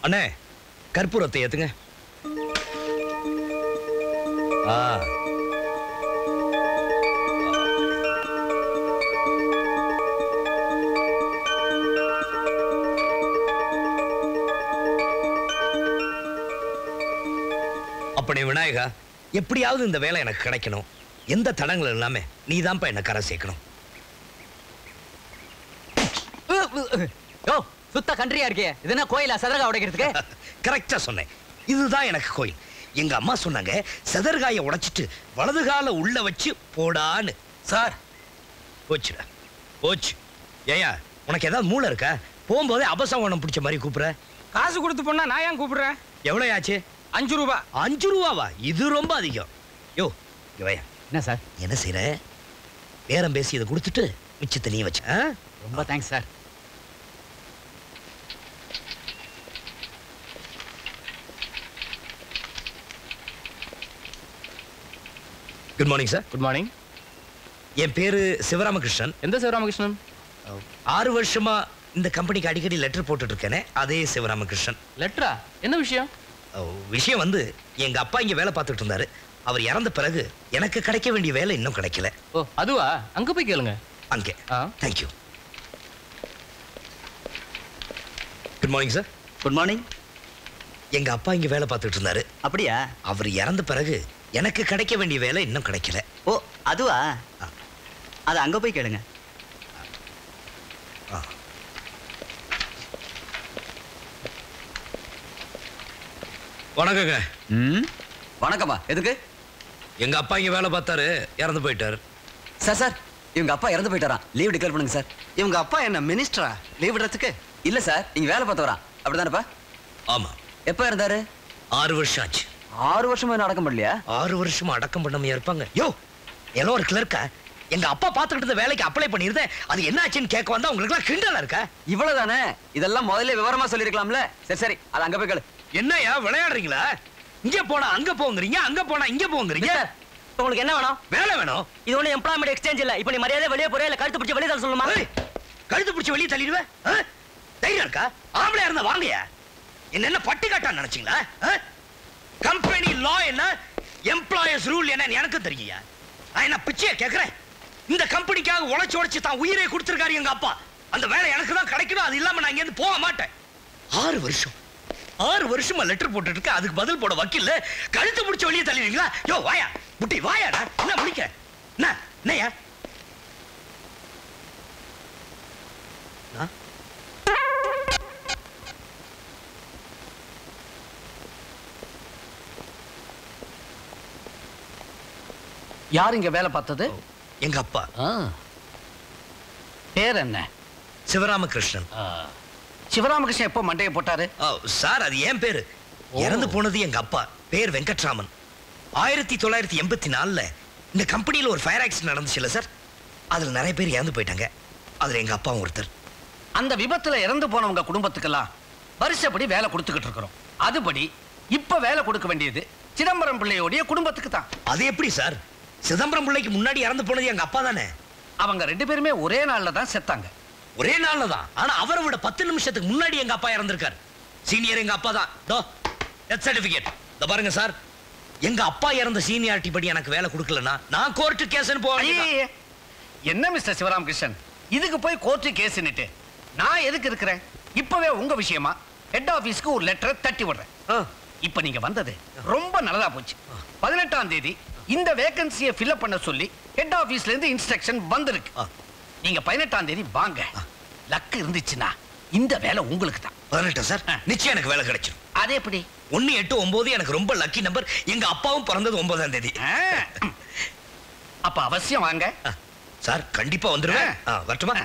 அண்ணே கற்பூரத்தை ஏத்துங்க. அப்பனே விநாயகா, எப்படியாவது இந்த வேலை எனக்கு கிடைக்கணும். எந்த தடங்களும் இல்லாம நீதான்ப்பா என்ன கரை சேர்க்கணும். சுத்த கண்ட்ரியா இருக்கே, இது என்ன கோயிலா சதர்கா உடைக்கிறதுக்கு? கரெக்டா சொன்னேன், இதுதான் எனக்கு கோயில். எங்க அம்மா சொன்னாங்க சதர்காயை உடைச்சிட்டு வலது கால உள்ள வச்சு போடான்னு. சார் போச்சுடா போச்சு. ஏயா உனக்கு ஏதாவது மூளை இருக்கா? போகும்போதே அபசகுணம் பிடிச்ச மாதிரி கூப்பிடுற. காசு கொடுத்து போனா நான் ஏன் கூப்பிடுறேன்? எவ்வளவு ஆச்சு? 5 ரூபா. 5 ரூபாவா? இது ரொம்ப அதிகம். யோ இவையா என்ன சார் என்ன செய்யற? பேரம் பேசி இதை கொடுத்துட்டு மிச்சத்தை நீ வச்ச. ரொம்ப thanks sir. Good morning sir. Good morning. என் பேரு சிவராமகிருஷ்ணன். எந்த சிவராமகிருஷ்ணன்? 6 வருஷமா இந்த கம்பெனிக்கு அடிக்கடி லெட்டர் போட்டுட்டு இருக்கேனே, அதே சிவராமகிருஷ்ணன். லெட்டரா? என்ன விஷயம்? விஷயம் வந்து எங்க அப்பா இங்க வேலை பார்த்துட்டு இருந்தாரு. அவர் இறந்த பிறகு எனக்கு கிடைக்க வேண்டிய வேலை இன்னும் கிடைக்கல. ஓ அதுவா? அங்க போய் கேளுங்க. அங்கே. Thank you. Good morning sir. Good morning. எங்க அப்பா இங்க வேலை பார்த்துட்டு இருந்தாரு. அப்படியா? அவர் இறந்த பிறகு எனக்கு கிடைக்க வேண்டிய வேலை இன்னும் கிடைக்கல. ஓ அதுவா? அது அங்க போய் கேளுங்க. வணக்கங்க. வணக்கம்மா. எதுக்கு? எங்க அப்பா இங்க வேலை பார்த்தாரு, இறந்து போயிட்டாரு. சார் இவங்க அப்பா இறந்து போயிட்டாரா? லீவ் டிக்ளேர் பண்ணுங்க சார். இவங்க அப்பா என்ன மினிஸ்டரா லீவ் விடுறதுக்கு? இல்ல சார், இங்க வேலை பார்த்தவரா? அப்படிதானப்பா? ஆமா. எப்ப இருந்தாரு? 6 வருஷம் ஆச்சு. 6 வருஷமா என்ன அடக்கம் பண்ணலையா? 6 வருஷமா அடக்கம் பண்ணாமையா இருப்பாங்க? யோ எல்லோ ஒரு கிளர்க்கா எங்க அப்பா பார்த்துக்கிட்டு இருந்த வேலைக்கு அப்ளை பண்ணிருந்தேன். அது என்ன ஆச்சுன்னு கேட்க வந்தா உங்களுக்கு எல்லாம் கிண்டலா இருக்கா? இவ்வளவுதானே? இதெல்லாம் முதல்ல விவரமா சொல்லிருக்கலாம்ல. சரி சரி, அது அங்க போய் கேளு. என்னையா விளையாடுறீங்களா? இங்க போனா அங்க போங்கறீங்க, அங்க போனா இங்க போங்கறீங்க. உங்களுக்கு என்ன வேணும்? வேலை வேணும். இது ஒண்ணு எம்ப்ளாய்மெண்ட் எக்ஸ்சேஞ்ச் இல்ல. இப்போ நீ மரியாதை வெளியே போறியா இல்ல கழுத்து பிடிச்சி வெளியே தள்ள சொல்லுமா? கழுத்து பிடிச்சி வெளியே தள்ளிடுவேன். தைரியம் இருக்கா? ஆம்பளையா இருந்தா வாங்கயா. என்ன பட்டு காட்டான்னு நினைச்சீங்களா? கம்பெனி லா என்ன, எம்ப்ளாயர்ஸ் ரூல் என்னன்னு எனக்கு தெரியுயா. நான் என்ன பிச்சையா கேக்குறேன்? இந்த கம்பெனிக்காக உழைச்சு தான் உயிரை கொடுத்திருக்காரு எங்க அப்பா. அந்த வேலை எனக்கு தான் கிடைக்கணும். அது இல்லாம நான் இங்க இருந்து போக மாட்டேன். 6 வருஷமா லெட்டர் போட்டுட்டு இருக்க, அதுக்கு பதில் போட வக்கீல்ல கழுத்து பிடிச்ச வெளியே தள்ளிடுவீங்களா? யோ வாயா புட்டி வாயாடா. என்ன முடிக்க என்னையா? யார் இங்க வேலை பார்த்தது? எங்க அப்பா. பேர் என்ன? சிவராமகிருஷ்ணன். சிவராமகிருஷ்ணன் எப்போ மண்டையை போட்டாரு? சார் அது ஏன் பேரு. இறந்து போனது எங்க அப்பா. பேர் வெங்கட்ராமன். 1984ல இந்த கம்பெனியில ஒரு ஃபயர் ஆக்சிடென்ட் நடந்துச்சுல்ல சார், அதுல நிறைய பேர் இறந்து போயிட்டாங்க. அதுல எங்க அப்பாவும் ஒருத்தர். அந்த விபத்துல இறந்து போனவங்க குடும்பத்துக்கெல்லாம் வருஷப்படி வேலை கொடுத்துக்கிட்டு இருக்கிறோம். அதுபடி இப்ப வேலை கொடுக்க வேண்டியது சிதம்பரம் பிள்ளையோடைய குடும்பத்துக்கு தான். அது எப்படி சார்? சிதம்பரம் பிள்ளைக்கு முன்னாடி இறந்து போனது எங்க அப்பா தானே. அவங்க 2 பேருமே ஒரே நாள்ல தான் செத்தாங்க. ஒரே நாள்ல தான். ஆனா அவரை விட 10 நிமிஷத்துக்கு முன்னாடி எங்க அப்பா இறந்திருக்காரு. சீனியர் எங்க அப்பா தான். டெத் சர்டிபிகேட் இத பாருங்க சார். எங்க அப்பா இறந்த சீனியாரிட்டி படி எனக்கு வேலை கொடுக்கலனா நான் கோர்ட் கேஸ்னு போவேன். என்ன மிஸ்டர் சிவராமகிருஷ்ணன், இதுக்கு போய் கோர்ட் கேஸ்னுட்டு நான் எதுக்கு இருக்கிறேன்? இப்பவே உங்க விஷயமா ஹெட் ஆபீஸ்க்கு ஒரு லெட்டர் தட்டி விடுறேன். இப்ப நீங்க வந்தது ரொம்ப நல்லதா போச்சு. 18ஆம் தேதி இந்த வேகன்சியை ஃபில் பண்ண சொல்லி ஹெட் ஆபீஸ்ல இருந்து இன்ஸ்ட்ரக்ஷன் வந்திருக்கு. நீங்க 18ஆம் தேதி வாங்க. லக் இருந்துச்சுன்னா இந்த வேலை உங்களுக்கு தான். 18 சார் நிச்சயம் எனக்கு வேலை கிடைச்சிடும். அது எப்படி? 1, 8, 9 எனக்கு ரொம்ப லக்கி நம்பர். எங்க அப்பாவும் பிறந்தது 9ஆம் தேதி. அப்ப அவசியம் வாங்க சார். கண்டிப்பா வந்துருவேன். வரட்டுமா?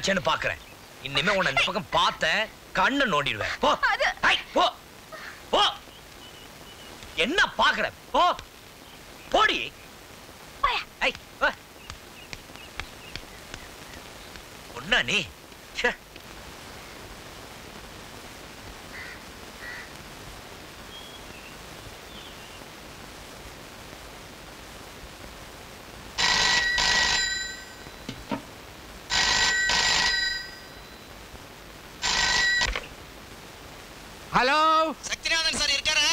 என்னாச்சுன்னு பாக்குறேன். இனிமே உன்னை இந்த பக்கம் பார்த்த கண்ணை நோண்டிடுவேன். போ ஐ, போ போ. என்ன பாக்குற? போ போடி. ஐ, ஒன்னா நீ? ஹலோ, சக்திநாதன் சார் இருக்காரா?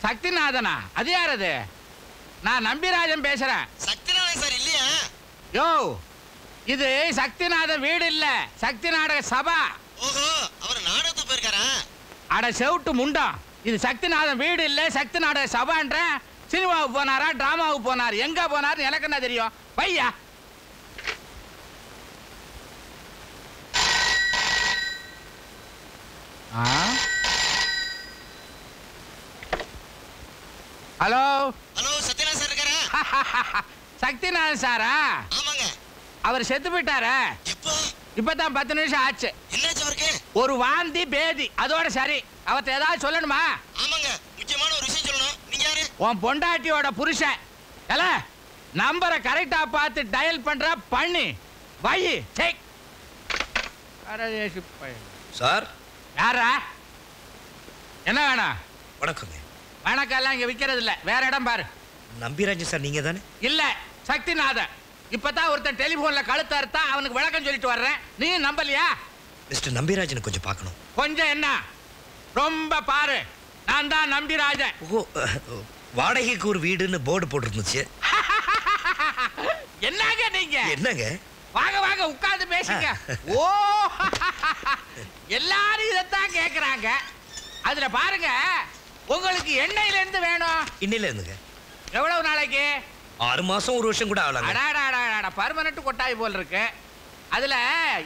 சக்திநாதனா? அது யார் அது? நான் நம்பிராஜன் பேசுறேன். சக்திநாதன் சார் இல்லையா? யோ, இது சக்திநாதன் வீடு இல்ல, சக்தி நாடக சபா. ஓஹோ, அவர் நாடகத்துக்கு போயிருக்காரா? அட செவுட்டு முண்டா, இது சக்திநாதன் வீடு இல்ல, சக்தி நாடக சபான்ற. சினிமாவுக்கு போனாரா, டிராமாவுக்கு போனார், எங்க போனார் எனக்கு என்ன தெரியும்? பையா ஹலோ. ஹலோ, சத்யநாதன் சார் இருக்காரா? சக்திநாதன் சாரா? ஆமாங்க. அவர் செத்து போயிட்டாரா? எப்போ? இப்பதான் 10 நிமிஷம் ஆச்சு. என்னாச்சு அவருக்கு? ஒரு வாந்தி பேதி, அதோட சரி. அவர்ட்ட ஏதாவது சொல்லணுமா? ஆமாங்க, முக்கியமான ஒரு விஷயம் சொல்லணும். நீங்க யாரு? உன் பொண்டாட்டியோட புருஷன். ஏல, நம்பரை கரெக்டா பார்த்து டயல் பண்ற, பண்ணி வை. செக். சார். யாரா? என்ன வேணும்? வணக்கங்க. வணக்கம்லாம் இங்க விக்கிறது இல்ல, வேற இடம் பாரு. நம்பிராஜன் சார் நீங்க தானே? இல்ல, சக்திநாதன். இப்பதான் ஒருத்தன் டெலிபோன்ல கழுத்த அறுத்தா, அவனுக்கு விளக்கம் சொல்லிட்டு வர்றேன். நீ நம்பலையா? மிஸ்டர் நம்பிராஜனை கொஞ்சம் பார்க்கணும். கொஞ்சம் என்ன, ரொம்ப பாரு. நான் தான் நம்பிராஜன். ஓ, வாடகைக்கு ஒரு வீடுன்னு போர்டு போட்டுருந்துச்சு. என்னங்க நீங்க? என்னங்க? வாங்க வாங்க, உட்கார்ந்து பேசுங்க. ஓ, எல்லாரும் இதைத்தான் கேக்குறாங்க. அதுல பாருங்க, உங்களுக்கு எண்ணெயில இருந்து வேணும். இன்னையில இருந்துங்க. எவ்வளவு நாளைக்கு? 6 மாசம் 1 வருஷம் கூட ஆகலாங்க. அடாடாடாடா, பர்மனன்ட் கொட்டாய் போல் இருக்கு. அதுல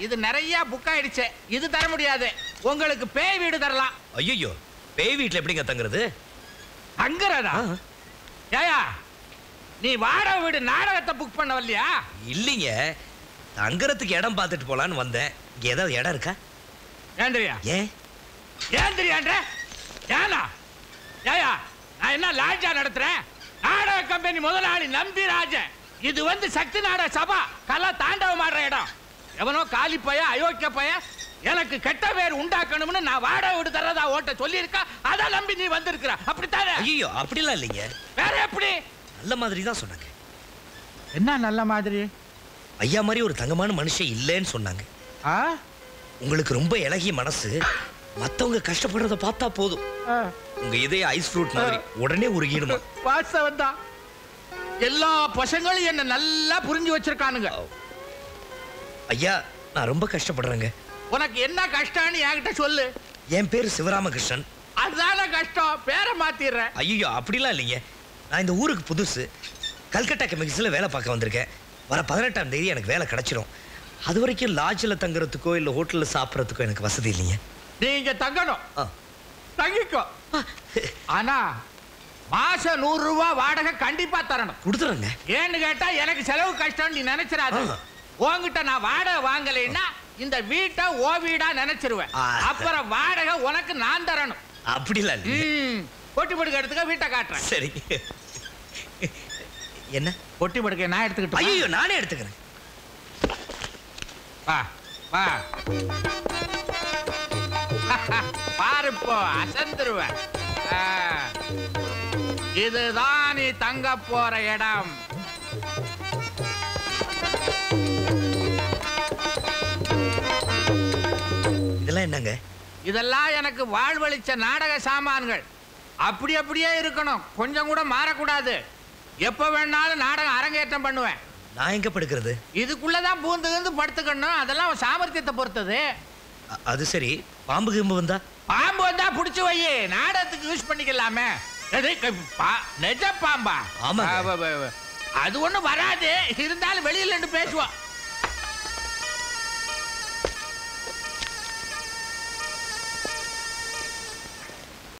இது நிறைய புக் ஆயிடுச்சு. இது தர முடியாது. உங்களுக்கு பேய் வீடு தரலாம். ஐயோ, பேய் வீட்டுல எப்படிங்க தங்குறது? தங்குறதா? ஏயா, நீ வாடகை வீடு நாடகத்தை புக் பண்ண வரலையா? இல்லைங்க, தங்குறதுக்கு இடம் பார்த்துட்டு போலான்னு வந்தேன். இங்க ஏதாவது இடம் இருக்கா? ஏந்திரியா? ஏன் ஏந்திரியான்ற? ஏனா? ஏயா, நான் என்ன லாட்ஜா நடத்துறேன்? நாடக கம்பெனி முதலாளி நம்பிராஜன். இது வந்து சக்தி நாடக சபா, கலா தாண்டவம் ஆடுற இடம். எவனோ காலி பைய, அயோக்கிய பைய எனக்கு கெட்ட பேர் உண்டாக்கணும்னு நான் வாடகை வீடு தரதா ஓட்ட சொல்லியிருக்கா. அதை நம்பி நீ வந்திருக்கிற, அப்படித்தானே? ஐயோ, அப்படிலாம் இல்லைங்க. வேற எப்படி? நல்ல மாதிரி தான் சொன்னாங்க. என்ன நல்ல மாதிரி? ஐயா மாதிரி ஒரு தங்கமான மனுஷன் இல்லைன்னு சொன்னாங்க. உங்களுக்கு ரொம்ப இளகிய மனசு, மத்தவங்க கஷ்டப்படுறத பார்த்தா போதும், உங்க இதய ஐஸ் ஃப்ரூட் மாதிரி உடனே உருகிடுமா. வாஸ்தவம் தான். எல்லா பசங்களும் என்ன நல்லா புரிஞ்சு வச்சிருக்கானுங்க. ஐயா, நான் ரொம்ப கஷ்டப்படுறேங்க. உனக்கு என்ன கஷ்டம்னு என்கிட்ட சொல்லு. என் பேரு சிவராமகிருஷ்ணன். அதுதான கஷ்டம், பேரை மாத்திடுறேன். ஐயோ, அப்படிலாம் இல்லைங்க. நான் இந்த ஊருக்கு புதுசு. கல்கட்டா கெமிக்கல்ஸ்ல வேலை பார்க்க வந்திருக்கேன். வர 18ஆம் தேதி எனக்கு வேலை கிடைச்சிடும். அது வரைக்கும் லாட்ஜில் தங்குறதுக்கோ இல்லை ஹோட்டலில் சாப்பிட்றதுக்கோ எனக்கு வசதி இல்லைங்க. நீங்க தங்கணும், தங்கிக்கோ. ஆனா மாசம் 100 ரூபாய் வாடகை கண்டிப்பா தரணும். கொடுத்துறேங்க. ஏன்னு கேட்டா எனக்கு செலவு கஷ்டம் நீ நினைச்சிடாத. உன்கிட்ட நான் வாடகை வாங்கலைன்னா இந்த வீட்டை ஓ வீடா நினைச்சிருவேன். அப்புறம் வாடகை உனக்கு நான் தரணும். அப்படிலாம் இல்லை. பொட்டி படுக்க எடுத்துக்க, வீட்டை காட்டுறேன். சரி. என்ன பொட்டி படுக்க நான் எடுத்துக்கிட்டு? ஐயோ, நானே எடுத்துக்கிறேன். வா வா. பாருப்போ, அசந்துருவேன். இதுதான் நீ தங்க போற இடம். இதெல்லாம் என்னங்க? இதெல்லாம் எனக்கு வாழ்வழிச்ச நாடக சாமான்கள். அப்படி அப்படியே இருக்கணும், கொஞ்சம் கூட மாறக்கூடாது. எப்ப வேணாலும் நாடகம் அரங்கேற்றம் பண்ணுவேன். நான் எங்க படுக்கிறது? இதுக்குள்ளதான் பூந்து படுத்துக்கணும். அதெல்லாம் சாமர்த்தியத்தை பொறுத்தது. அது சரி, பாம்பு கிம்பு வந்தா? பாம்பு வந்தா புடிச்சு வை, நாடகத்துக்கு யூஸ் பண்ணிக்கலாமே. நெஜ பாம்பா? ஆமா. அது ஒண்ணும் வராது, இருந்தாலும் வெளியில பேசுவோம்.